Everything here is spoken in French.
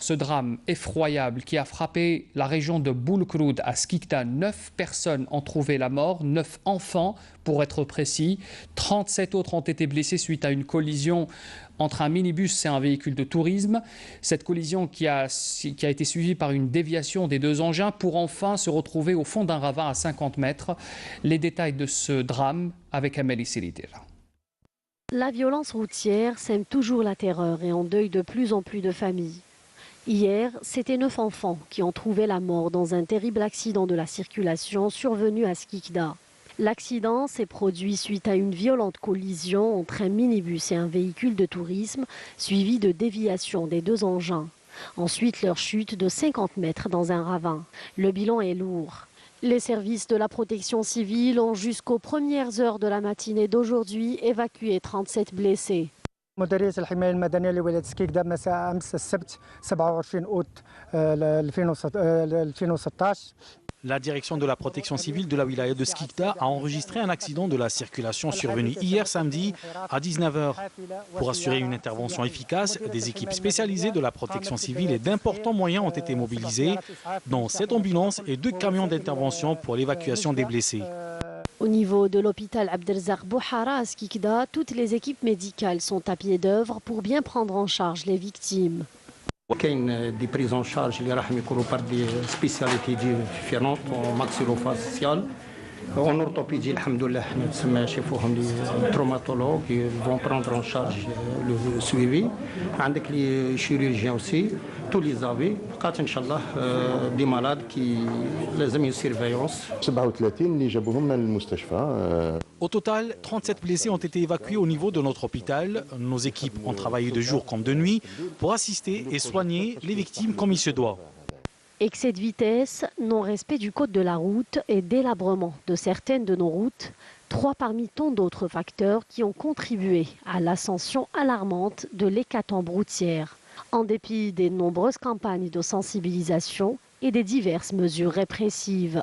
Ce drame effroyable qui a frappé la région de Boulkroud à Skikda, 9 personnes ont trouvé la mort, 9 enfants pour être précis. 37 autres ont été blessés suite à une collision entre un minibus et un véhicule de tourisme. Cette collision qui a été suivie par une déviation des deux engins pour enfin se retrouver au fond d'un ravin à 50 mètres. Les détails de ce drame avec Amélie Silidira. La violence routière sème toujours la terreur et endeuille de plus en plus de familles. Hier, c'était 9 enfants qui ont trouvé la mort dans un terrible accident de la circulation survenu à Skikda. L'accident s'est produit suite à une violente collision entre un minibus et un véhicule de tourisme, suivi de déviation des deux engins. Ensuite, leur chute de 50 mètres dans un ravin. Le bilan est lourd. Les services de la protection civile ont jusqu'aux premières heures de la matinée d'aujourd'hui évacué 37 blessés. مديرية الحماية المدنية لولاية سكيكدا مساء أمس السبت 27 أوت 2016. La direction de la protection civile de la wilaya de Skikda a enregistré un accident de la circulation survenu hier samedi à 19h. Pour assurer une intervention efficace, des équipes spécialisées de la protection civile et d'importants moyens ont été mobilisés, dont 7 ambulances et 2 camions d'intervention pour l'évacuation des blessés. Au niveau de l'hôpital Abdelzak Bouhara à Skikda, toutes les équipes médicales sont à pied d'œuvre pour bien prendre en charge les victimes. كاين دي بريز اون شارج اللي راح يكونوا بار دي سبيسياليتي ديفيرونت ماكسيلوفاسيال اون اورثوبيدي الحمد لله حنا تسمى شافوهم لي تروماتولوج فون بروندر اون شارج لو سويفي عندك لي شيروجيان اوسي تو لي زافي بقات ان شاء الله دي مالاد كي لازم سيرفيونس 37 اللي جابوهم من المستشفى. Au total, 37 blessés ont été évacués au niveau de notre hôpital. Nos équipes ont travaillé de jour comme de nuit pour assister et soigner les victimes comme il se doit. Excès de vitesse, non-respect du code de la route et délabrement de certaines de nos routes, 3 parmi tant d'autres facteurs qui ont contribué à l'ascension alarmante de l'hécatombe routière. En dépit des nombreuses campagnes de sensibilisation et des diverses mesures répressives.